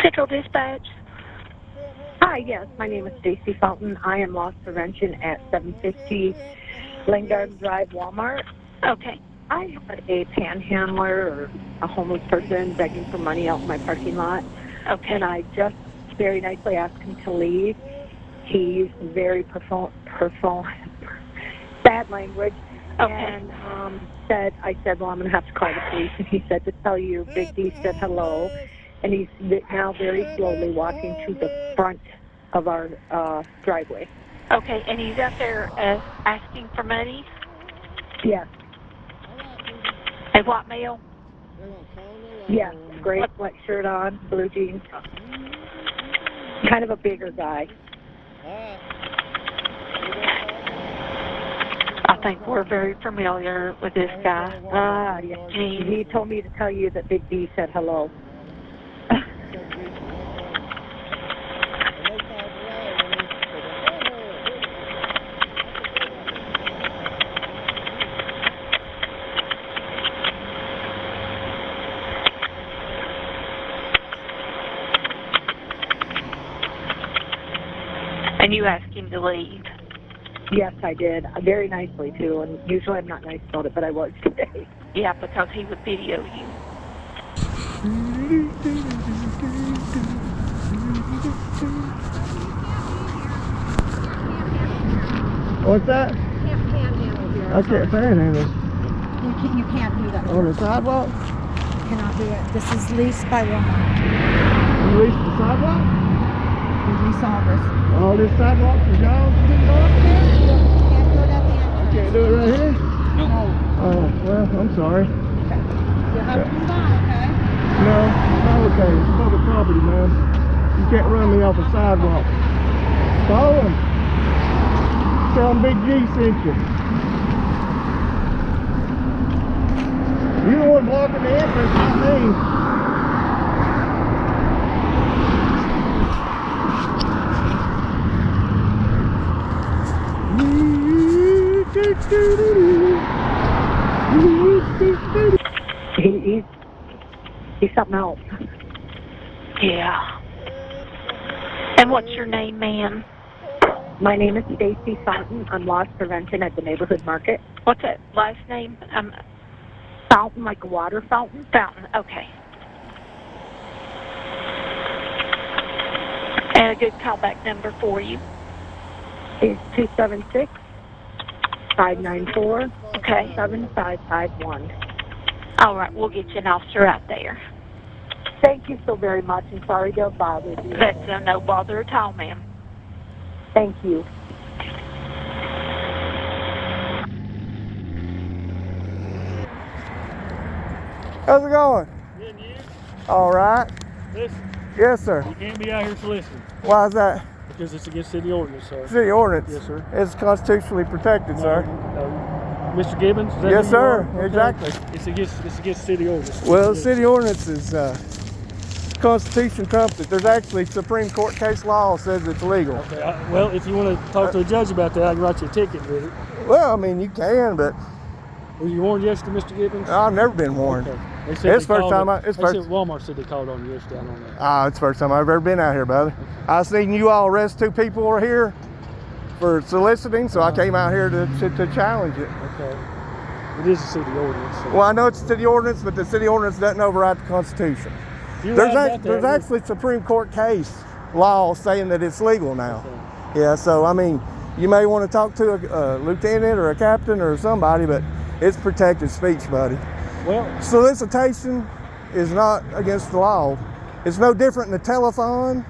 Central Dispatch. Hi, yes, my name is Stacy Fountain. I am loss prevention at 750 Lane Garden Drive, Walmart. Okay. I had a panhandler or a homeless person begging for money out in my parking lot. Okay. And I just very nicely asked him to leave. He used very bad language. Okay. And I said, well, I'm going to have to call the police. And he said to tell you, Big D said hello. And he's now very slowly walking to the front of our driveway. Okay, and he's out there asking for money? Yes. A what male? Yes, gray sweatshirt on, blue jeans. Kind of a bigger guy. I think we're very familiar with this guy. Yeah. He told me to tell you that Big D said hello. And you asked him to leave? Yes, I did. Very nicely, too. And usually I'm not nice about it, but I was today. Yeah, because he would video you. What's that? You can't panhandle here. I can't panhandle. You can't do that. On the sidewalk? You cannot do it. This is leased by Walmart. You leased the sidewalk? We lease all this. All this sidewalk for y'all to do You can't go down the I can't do it right here? No. Oh, well, I'm sorry. Okay. You'll have to move on, okay? No, it's not okay. It's public property, man. You can't run me off a sidewalk. Follow him. Tell him Big G sent you. You the one blocking the entrance, not me. He's something else. Yeah. And what's your name, ma'am? My name is Stacy Fountain. I'm loss prevention at the neighborhood market. What's that last name? Fountain, like a water fountain. Fountain, okay. And a good callback number for you? Is 276-594 Okay. 7551. All right, we'll get you an officer out there. Thank you so very much, and sorry to have bothered you. That's no bother at all, ma'am. Thank you. How's it going? Good, and you? All right. Listen, Yes, sir. you can't be out here soliciting Why is that? because it's against city ordinance, sir. City ordinance. Yes, sir. It's constitutionally protected, sir. Mr. Gibbons, is that Yes, who you sir. are? Okay. Exactly. It's against city ordinance. Well, the city ordinance is Constitution trumps it. There's actually Supreme Court case law says it's legal. Okay. Well, if you want to talk to a judge about that, I can write you a ticket with it. Well, I mean, you can, but Were you warned yesterday, Mr. Gibbons? I've never been warned. Okay. They said It's they first called time it- it's they first- said Walmart said they called on you yesterday. I don't know. It's the first time I've ever been out here, brother. I seen you all arrest 2 people over here for soliciting, so I came out here to challenge it. Okay. It is a city ordinance. So. Well, I know it's a city ordinance, but the city ordinance doesn't override the Constitution. You're There's, right about there's that. actually Supreme Court case law saying that it's legal now. Okay. Yeah, so I mean, you may want to talk to a lieutenant or a captain or somebody, but it's protected speech, buddy. Well, Solicitation is not against the law. It's no different than a telephone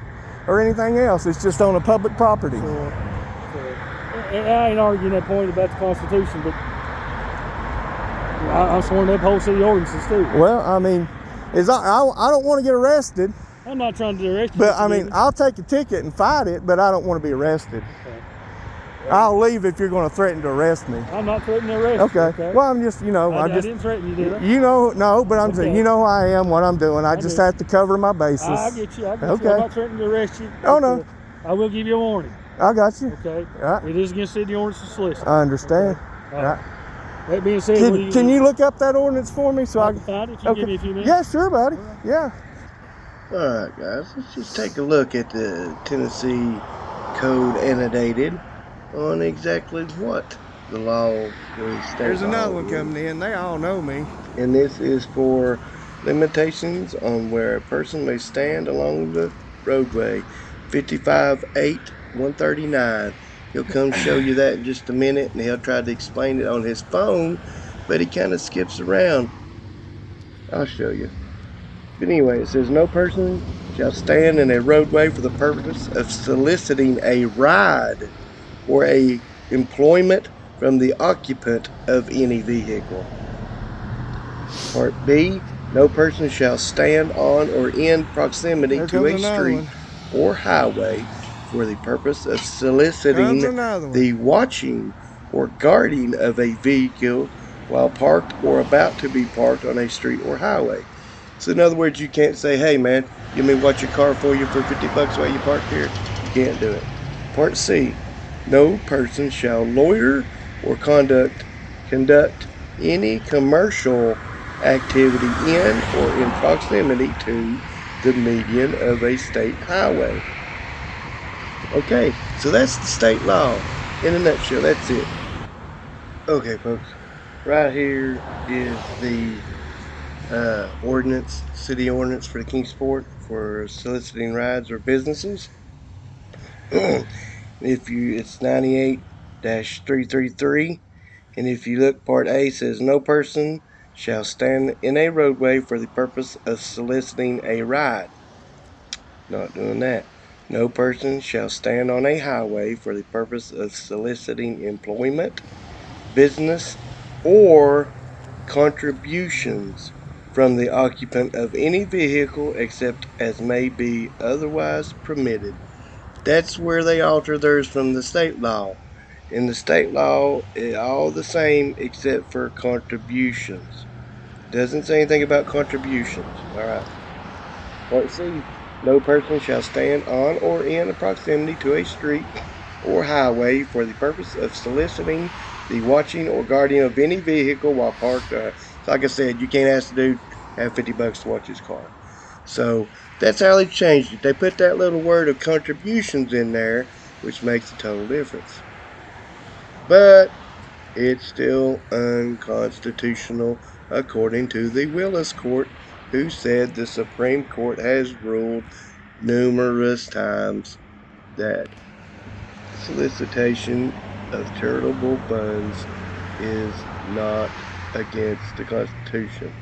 or anything else. It's just on a public property. and I ain't arguing that point about the Constitution, but I'm sworn to uphold city ordinances too. Well, I mean, I don't want to get arrested, I'm not trying to arrest you. but Mr. I mean, Gibbons. I'll take a ticket and fight it, but I don't want to be arrested. I'll leave if you're going to threaten to arrest me. I'm not threatening to arrest you. Okay. Well, I'm just, I didn't threaten you, did I? You know, no, but I'm saying, Okay. you know who I am, what I'm doing. I I just do. have to cover my bases. I get you. Okay. I'm not threatening to arrest you. Oh, no. I will give you a warning. I got you. Okay. Right. It is against city ordinance to solicit. I understand. All Right. That being said, Can you look up that ordinance for me so I can find it if you give me a few minutes? Yeah, sure, buddy. Yeah. Alright guys, let's just take a look at the Tennessee Code annotated on exactly what the law is. There's another one coming in. They all know me. And this is for limitations on where a person may stand along the roadway. 55.8.139. He'll come show you that in just a minute, and he'll try to explain it on his phone, but he kind of skips around. I'll show you. But anyway, it says no person shall stand in a roadway for the purpose of soliciting a ride or a employment from the occupant of any vehicle. Part B, no person shall stand on or in proximity to a street or highway for the purpose of soliciting the watching or guarding of a vehicle while parked or about to be parked on a street or highway. So in other words, you can't say, hey man, give me watch your car for you for $50 while you park here. You can't do it. Part C, no person shall loiter or conduct any commercial activity in or in proximity to the median of a state highway. Okay, so that's the state law in a nutshell. That's it. Okay, folks, right here is the ordinance, city ordinance for the Kingsport for soliciting rides or businesses. It's 98-333, and if you look, Part A says no person shall stand in a roadway for the purpose of soliciting a ride. Not doing that. No person shall stand on a highway for the purpose of soliciting employment, business, or contributions from the occupant of any vehicle except as may be otherwise permitted. That's where they alter theirs from the state law. In the state law, it's all the same except for contributions. Doesn't say anything about contributions. Alright. Part C. No person shall stand on or in proximity to a street or highway for the purpose of soliciting the watching or guarding of any vehicle while parked. Like I said, you can't ask the dude have $50 to watch his car. So that's how they changed it. They put that little word of contributions in there, which makes a total difference. But it's still unconstitutional according to the Willis Court, who said the Supreme Court has ruled numerous times that solicitation of charitable funds is not against the Constitution.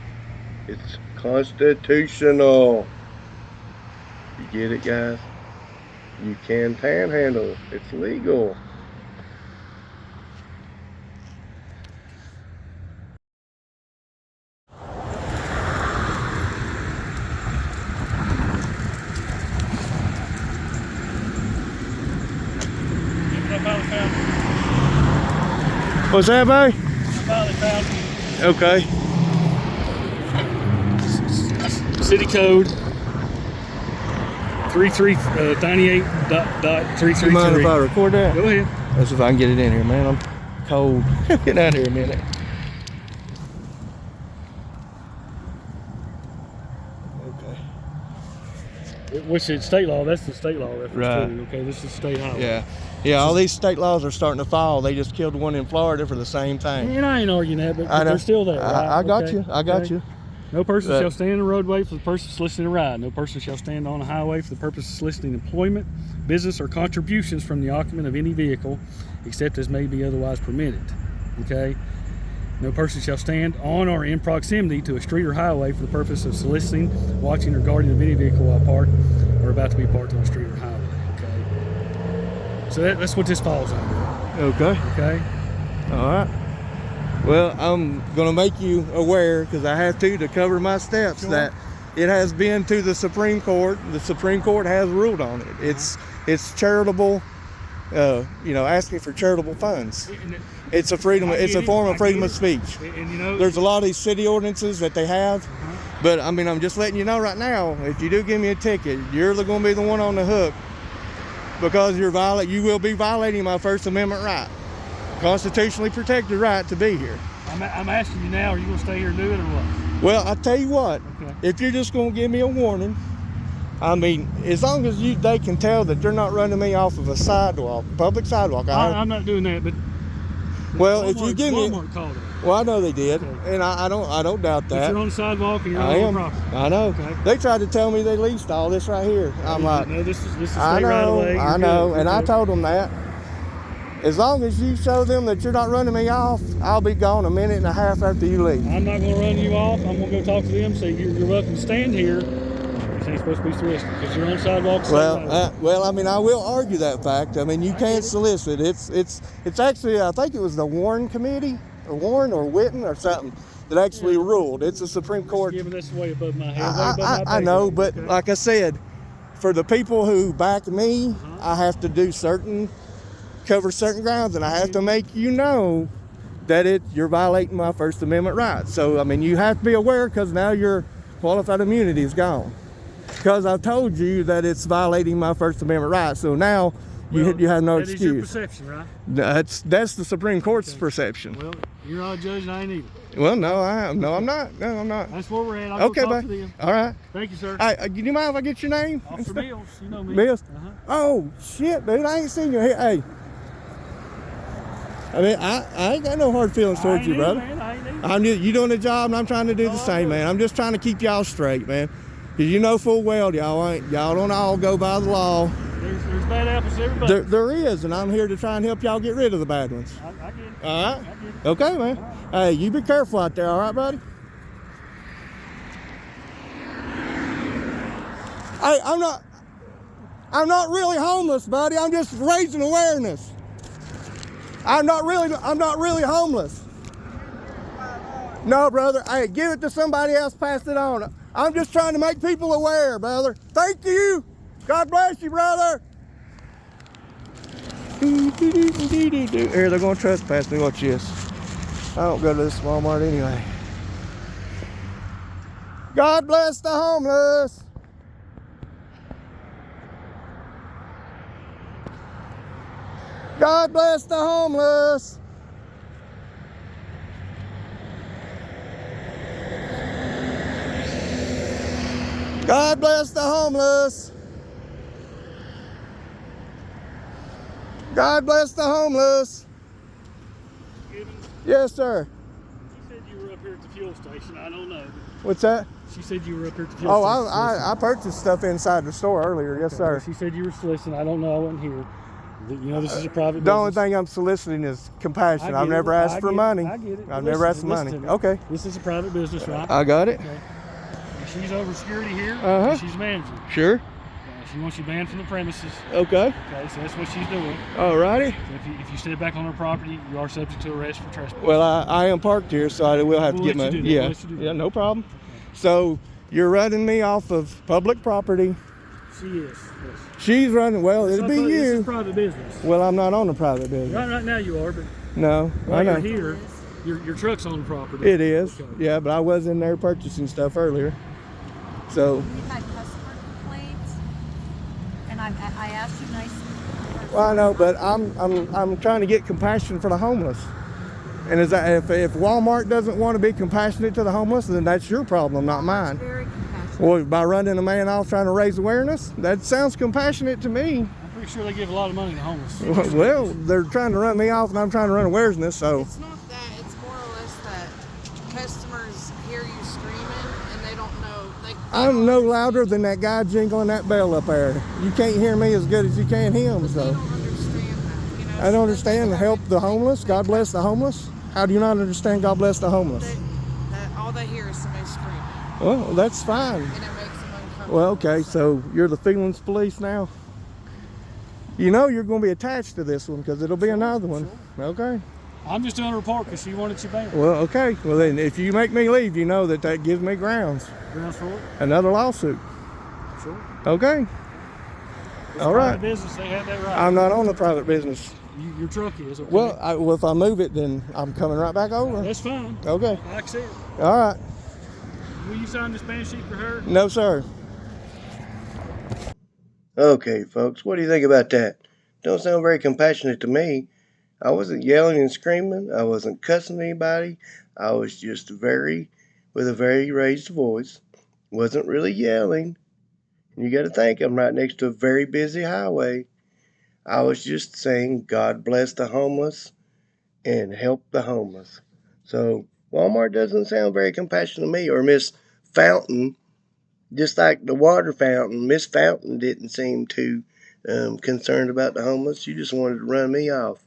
It's constitutional. You get it, guys? You can panhandle. It's legal. What's that, babe? I finally found Okay. City Code 98.333. You mind if I record that? Go ahead. Let's see if I can get it in here, man. I'm cold. Get out here a minute. Okay. Which is state law. That's the state law reference Right. too. Okay, this is state highway. Yeah. Yeah, all these state laws are starting to fall. They just killed one in Florida for the same thing. And I ain't arguing that, but I know. they're still there. Right? I got Okay. you. I got Okay. you. No person But- shall stand in the roadway for the person soliciting a ride. No person shall stand on a highway for the purpose of soliciting employment, business, or contributions from the occupant of any vehicle, except as may be otherwise permitted. Okay? No person shall stand on or in proximity to a street or highway for the purpose of soliciting, watching, or guarding of any vehicle while parked or about to be parked on a street or highway. Okay? So that's what this falls under. Okay. Okay? All right. Well, I'm going to make you aware, because I have to cover my steps, Sure. that it has been to the Supreme Court. The Supreme Court has ruled on it. It's charitable, asking for charitable funds. It's a freedom. It's a form of freedom of speech. And you know, There's a lot of these city ordinances that they have, but I mean, I'm just letting you know right now, if you do give me a ticket, you're going to be the one on the hook, because you will be violating my First Amendment right, constitutionally protected right to be here. I'm asking you now, are you going to stay here and do it or what? Well, I tell you what, Okay. if you're just going to give me a warning, I mean, as long as they can tell that you're not running me off of a sidewalk, public sidewalk. I'm not doing that, but Well, Walmart, if you give me, Walmart called it. well, I know they did, Okay. and I don't doubt If that. you're on the sidewalk and you're I on am. the property. I know. Okay. They tried to tell me they leased all this right here. I'm like, no, this is state I know, right away. I You're know, good. and You're I good. told them that. As long as you show them that you're not running me off, I'll be gone a minute and a half after you leave. I'm not going to run you off. I'm going to go talk to them. Say you're welcome to stand here. This ain't supposed to be solicited because you're on sidewalk. Well, I mean, I will argue that fact. I mean, you can't solicit. It's actually, I think it was the Warren Committee, or Warren or Witten or something that actually ruled. It's a Supreme Court. Giving this way above my head. Way above my I know, but okay? like I said, for the people who back me, I have to do cover certain grounds, and I have to make you know that you're violating my First Amendment rights. So, I mean, you have to be aware because now your qualified immunity is gone. Because I've told you that it's violating my First Amendment rights. So now you have no that excuse. That is your perception, right? That's the Supreme Court's perception. Well, you're not a judge and I ain't either. Well, no, I am. No, I'm not. No, I'm not. That's where we're at. I'll Okay, go talk bye. to them. All right. Thank you, sir. Hey, do you mind if I get your name? Officer Mills, you know me. Mills? Uh-huh. Oh, shit, dude. I ain't seen you here. Hey. I mean, I ain't got no hard feelings towards you, brother. You doing the job, and I'm trying to do the same, man. I'm just trying to keep y'all straight, man. Because you know full well y'all don't all go by the law. There's bad apples everybody. There is, and I'm here to try and help y'all get rid of the bad ones. I get it. All right? I get it. Okay, man. Hey, you be careful out there, all right, buddy? Hey, I'm not really homeless, buddy. I'm just raising awareness. I'm not really homeless. No, brother. Hey, give it to somebody else, pass it on. I'm just trying to make people aware, brother. Thank you. God bless you, brother. Here, they're going to trespass me. Watch this. I don't go to this Walmart anyway. God bless the homeless. God bless the homeless. God bless the homeless. God bless the homeless. Yes, sir. She said you were up here at the fuel station. I don't know. What's that? She said you were up here at the fuel station. I purchased stuff inside the store earlier. Yes, sir. She said you were soliciting. I don't know. I wasn't here. You know, this is a private business. The only thing I'm soliciting is compassion. I've never asked for money. I get it. I've never asked for money. Okay. This is a private business, right? I got it. Okay. She's over security here. Uh-huh. She's manager. Sure. She wants you banned from the premises. Okay. Okay, so that's what she's doing. Alrighty. So if you step back on her property, you are subject to arrest for trespassing. Well, I am parked here, so I will have to get my. Yeah. Yeah, no problem. Okay. So you're running me off of public property. She is. Yes. She's running. Well, it'll be This you. is private business. Well, I'm not on the private business. Right now you are, but No, I while know. you're here, your truck's on the property. It is. Okay. Yeah, but I was in there purchasing stuff earlier. So. We've had customer complaints, and I asked you nicely. Well, I know, but I'm trying to get compassion for the homeless. And if Walmart doesn't want to be compassionate to the homeless, then that's your problem, not mine. Very compassionate. Well, by running a man off trying to raise awareness, that sounds compassionate to me. I'm pretty sure they give a lot of money to homeless. Well, they're trying to run me off, and I'm trying to run awareness. So It's not that. It's more or less that customers hear you screaming and they don't know. I'm no louder than that guy jingling that bell up there. You can't hear me as good as you can him. They So don't understand that. You know? I don't understand the help the homeless. God bless the homeless. How do you not understand God bless the homeless? That all they hear is somebody screaming, Well, that's fine. and it makes them uncomfortable. Well, okay, so you're the feelings police now? You know you're going to be attached to this one because it'll be another one. Okay. I'm just doing a report because she wanted you banned. Well, okay. Well, then if you make me leave, you know that gives me grounds. Grounds for it? Another lawsuit. Sure. Okay. It's All private right. business, they have that right. I'm not on the private business. Your truck is, okay? Well, if I move it, then I'm coming right back over. That's fine. Okay. Like I said, All right. will you sign the Spanish sheet for her? No, sir. Okay, folks, what do you think about that? Don't sound very compassionate to me. I wasn't yelling and screaming. I wasn't cussing anybody. I was just with a very raised voice. Wasn't really yelling. And you got to think, I'm right next to a very busy highway. I was just saying, God bless the homeless and help the homeless. So Walmart doesn't sound very compassionate to me. Or Miss Fountain, just like the water fountain, Miss Fountain didn't seem too concerned about the homeless. She just wanted to run me off.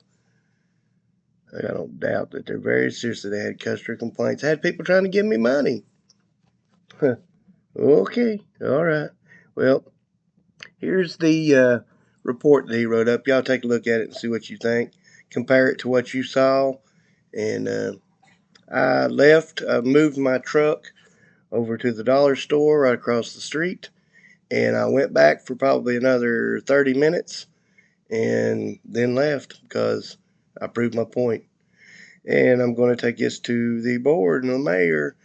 I don't doubt that they're very serious. They had customer complaints. I had people trying to give me money. Okay, all right. Well, here's the report that he wrote up. Y'all take a look at it and see what you think. Compare it to what you saw. And I moved my truck over to the dollar store right across the street. And I went back for probably another 30 minutes and then left because I proved my point. And I'm going to take this to the board and the mayor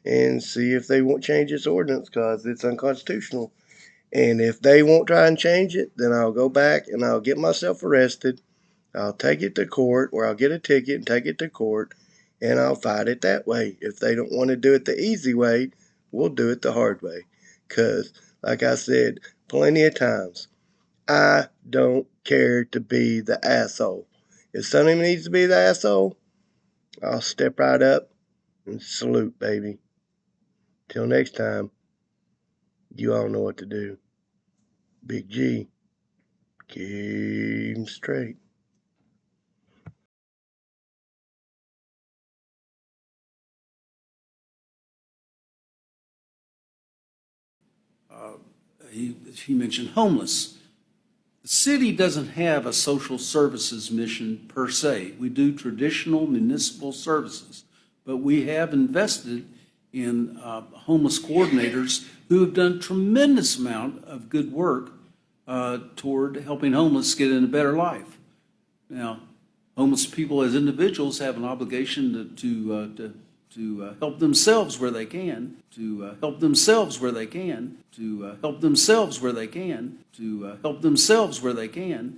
and see if they won't change this ordinance because it's unconstitutional. And if they won't try and change it, then I'll go back and I'll get myself arrested. I'll take it to court, or I'll get a ticket and take it to court, and I'll fight it that way. If they don't want to do it the easy way, we'll do it the hard way. Because, like I said plenty of times, I don't care to be the asshole. If somebody needs to be the asshole, I'll step right up and salute, baby. Till next time, you all know what to do. Big G, keep 'em straight. He mentioned homeless. The city doesn't have a social services mission per se. We do traditional municipal services, but we have invested in homeless coordinators who have done a tremendous amount of good work toward helping homeless get in a better life. Now, homeless people as individuals have an obligation to help themselves where they can, to help themselves where they can, to help themselves where they can, to help themselves where they can,